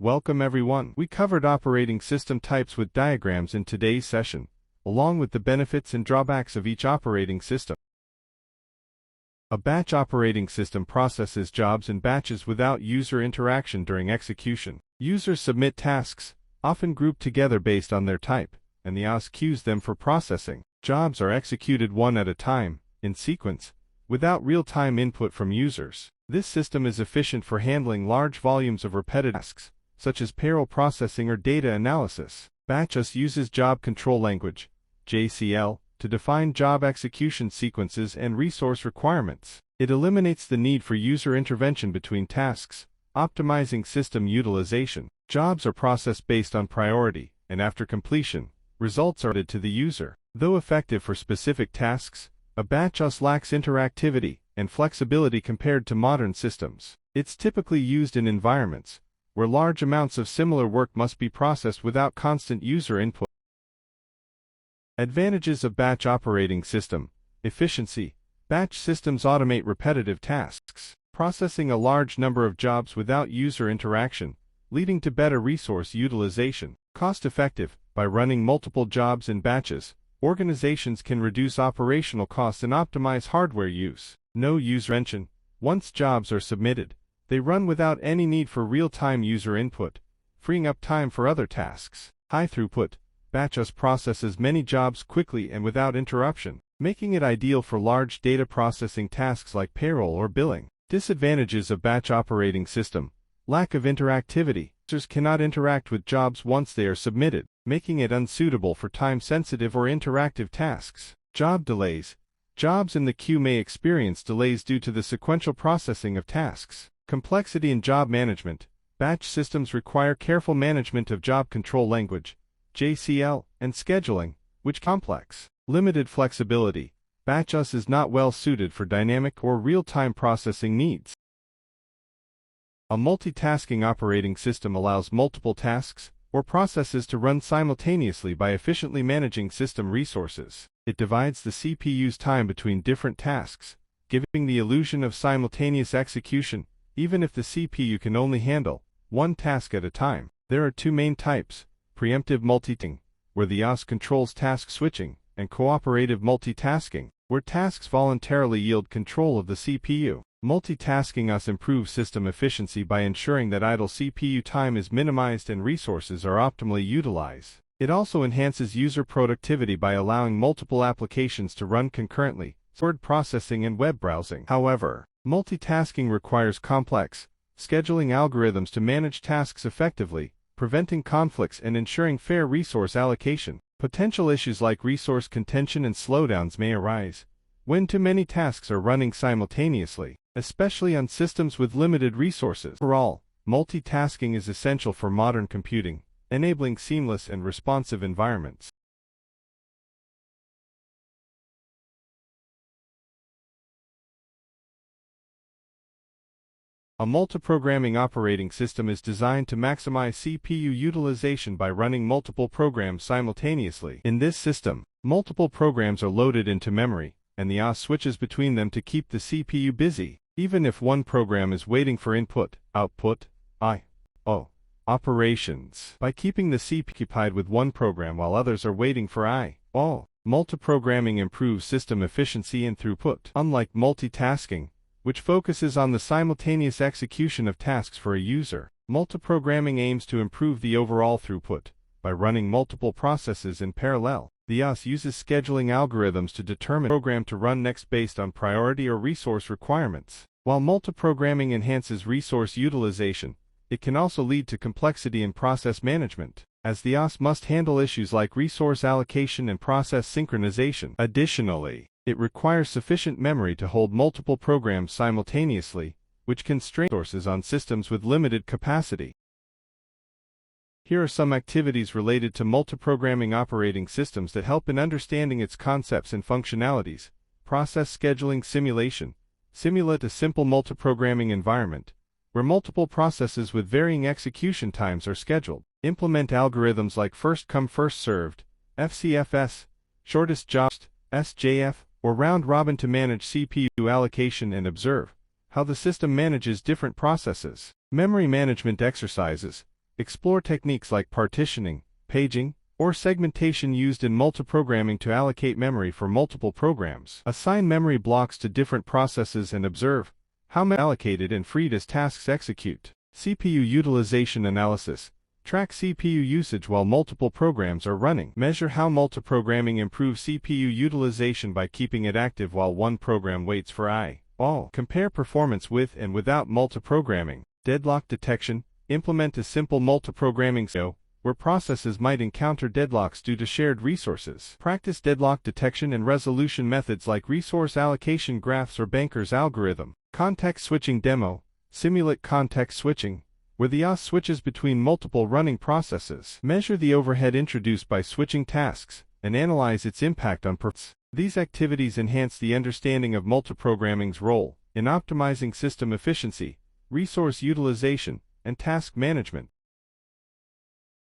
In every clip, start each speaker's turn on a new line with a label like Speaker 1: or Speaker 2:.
Speaker 1: Welcome everyone. We covered operating system types with diagrams in today's session, along with the benefits and drawbacks of each operating system. A batch operating system processes jobs in batches without user interaction during execution. Users submit tasks, often grouped together based on their type, and the OS queues them for processing. Jobs are executed one at a time, in sequence, without real-time input from users. This system is efficient for handling large volumes of repetitive tasks, such as payroll processing or data analysis. Batch OS uses Job Control Language, JCL, to define job execution sequences and resource requirements. It eliminates the need for user intervention between tasks, optimizing system utilization. Jobs are processed based on priority, and after completion, results are added to the user. Though effective for specific tasks, a batch OS lacks interactivity and flexibility compared to modern systems. It's typically used in environments where large amounts of similar work must be processed without constant user input. Advantages of batch operating system: efficiency. Batch systems automate repetitive tasks, processing a large number of jobs without user interaction, leading to better resource utilization. Cost-effective. By running multiple jobs in batches, organizations can reduce operational costs and optimize hardware use. No user intervention. Once jobs are submitted, they run without any need for real-time user input, freeing up time for other tasks. High throughput. Batch OS processes many jobs quickly and without interruption, making it ideal for large data processing tasks like payroll or billing. Disadvantages of batch operating system: lack of interactivity. Users cannot interact with jobs once they are submitted, making it unsuitable for time-sensitive or interactive tasks. Job delays. Jobs in the queue may experience delays due to the sequential processing of tasks. Complexity in job management. Batch systems require careful management of job control language, JCL, and scheduling, which is complex. Limited flexibility. Batch OS is not well suited for dynamic or real-time processing needs. A multitasking operating system allows multiple tasks or processes to run simultaneously by efficiently managing system resources. It divides the CPU's time between different tasks, giving the illusion of simultaneous execution, even if the CPU can only handle one task at a time. There are two main types: preemptive multitasking, where the OS controls task switching, and cooperative multitasking, where tasks voluntarily yield control of the CPU. Multitasking OS improves system efficiency by ensuring that idle CPU time is minimized and resources are optimally utilized. It also enhances user productivity by allowing multiple applications to run concurrently, word processing and web browsing. However, multitasking requires complex scheduling algorithms to manage tasks effectively, preventing conflicts and ensuring fair resource allocation. Potential issues like resource contention and slowdowns may arise when too many tasks are running simultaneously, especially on systems with limited resources. Overall, multitasking is essential for modern computing, enabling seamless and responsive environments. A multiprogramming operating system is designed to maximize CPU utilization by running multiple programs simultaneously. In this system, multiple programs are loaded into memory, and the OS switches between them to keep the CPU busy, even if one program is waiting for input, output, I/O operations. By keeping the CPU occupied with one program while others are waiting for I/O, multiprogramming improves system efficiency and throughput. Unlike multitasking, which focuses on the simultaneous execution of tasks for a user, multiprogramming aims to improve the overall throughput by running multiple processes in parallel. The OS uses scheduling algorithms to determine the program to run next based on priority or resource requirements. While multiprogramming enhances resource utilization, it can also lead to complexity in process management, as the OS must handle issues like resource allocation and process synchronization. Additionally, it requires sufficient memory to hold multiple programs simultaneously, which can strain resources on systems with limited capacity. Here are some activities related to multiprogramming operating systems that help in understanding its concepts and functionalities. Process scheduling simulation. Simulate a simple multiprogramming environment, where multiple processes with varying execution times are scheduled. Implement algorithms like first come first served, FCFS, shortest job, SJF, or round robin to manage CPU allocation and observe how the system manages different processes. Memory management exercises. Explore techniques like partitioning, paging, or segmentation used in multiprogramming to allocate memory for multiple programs. Assign memory blocks to different processes and observe how memory is allocated and freed as tasks execute. CPU utilization analysis. Track CPU usage while multiple programs are running. Measure how multiprogramming improves CPU utilization by keeping it active while one program waits for all. Compare performance with and without multiprogramming. Deadlock detection. Implement a simple multiprogramming scenario where processes might encounter deadlocks due to shared resources. Practice deadlock detection and resolution methods like resource allocation graphs or Banker's algorithm. Context switching demo. Simulate context switching, where the CSE switches between multiple running processes. Measure the overhead introduced by switching tasks and analyze its impact on performance. These activities enhance the understanding of multiprogramming's role in optimizing system efficiency, resource utilization, and task management.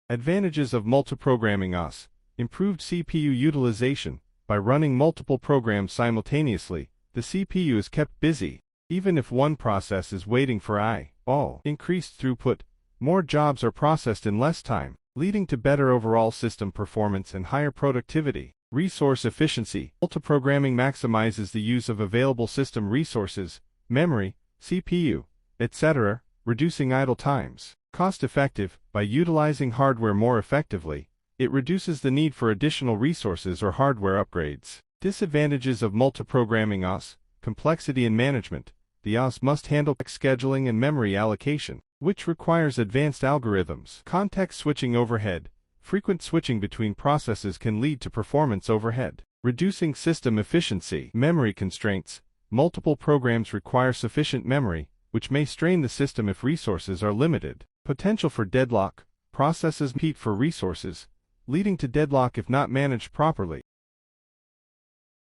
Speaker 1: Advantages of multiprogramming CSE. Improved CPU utilization. By running multiple programs simultaneously, the CPU is kept busy, even if one process is waiting for all. Increased throughput. More jobs are processed in less time, leading to better overall system performance and higher productivity. Resource efficiency. Multiprogramming maximizes the use of available system resources, memory, CPU, etc., reducing idle times. Cost-effective. By utilizing hardware more effectively, it reduces the need for additional resources or hardware upgrades. Disadvantages of multiprogramming CSE. Complexity and management. The CSE must handle scheduling and memory allocation, which requires advanced algorithms. Context switching overhead. Frequent switching between processes can lead to performance overhead, reducing system efficiency. Memory constraints. Multiple programs require sufficient memory, which may strain the system if resources are limited. Potential for deadlock. Processes compete for resources, leading to deadlock if not managed properly.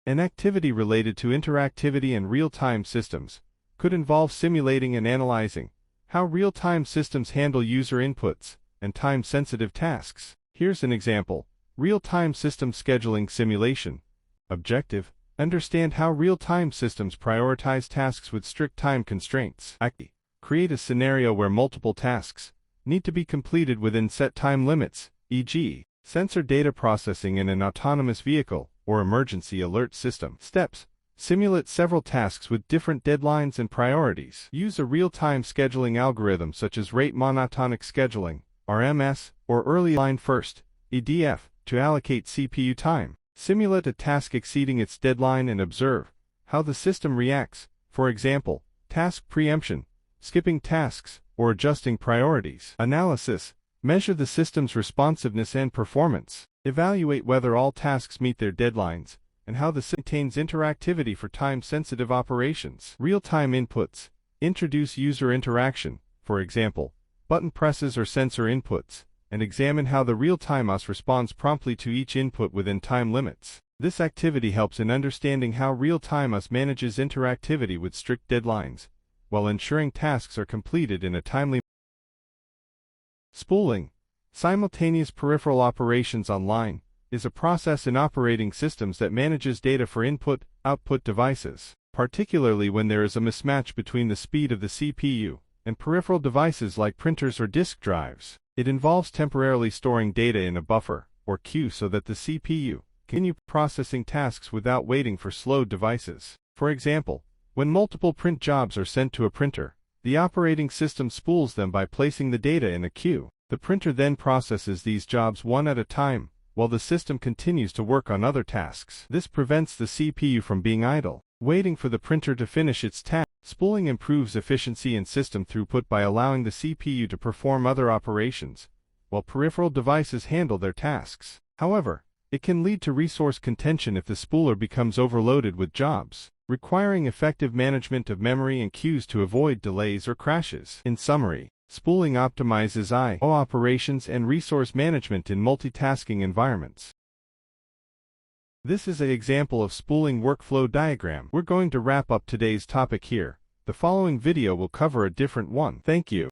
Speaker 1: An activity related to interactivity and real-time systems could involve simulating and analyzing how real-time systems handle user inputs and time-sensitive tasks. Here's an example. Real-time system scheduling simulation. Objective: understand how real-time systems prioritize tasks with strict time constraints. Create a scenario where multiple tasks need to be completed within set time limits, e.g., sensor data processing in an autonomous vehicle or emergency alert system. Steps: simulate several tasks with different deadlines and priorities. Use a real-time scheduling algorithm such as rate monotonic scheduling, RMS, or early line first, EDF, to allocate CPU time. Simulate a task exceeding its deadline and observe how the system reacts, for example, task preemption, skipping tasks, or adjusting priorities. Analysis: measure the system's responsiveness and performance. Evaluate whether all tasks meet their deadlines, and how the system maintains interactivity for time-sensitive operations. Real-time inputs. Introduce user interaction, for example, button presses or sensor inputs, and examine how the real-time CSE responds promptly to each input within time limits. This activity helps in understanding how real-time CSE manages interactivity with strict deadlines, while ensuring tasks are completed in a timely manner. Spooling. Simultaneous peripheral operations online is a process in operating systems that manages data for input-output devices, particularly when there is a mismatch between the speed of the CPU and peripheral devices like printers or disk drives. It involves temporarily storing data in a buffer or queue so that the CPU can continue processing tasks without waiting for slowed devices. For example, when multiple print jobs are sent to a printer, the operating system spools them by placing the data in a queue. The printer then processes these jobs one at a time, while the system continues to work on other tasks. This prevents the CPU from being idle, waiting for the printer to finish its task. Spooling improves efficiency and system throughput by allowing the CPU to perform other operations, while peripheral devices handle their tasks. However, it can lead to resource contention if the spooler becomes overloaded with jobs, requiring effective management of memory and queues to avoid delays or crashes. In summary, spooling optimizes I/O operations and resource management in multitasking environments. This is an example of spooling workflow diagram. We're going to wrap up today's topic here. The following video will cover a different one. Thank you.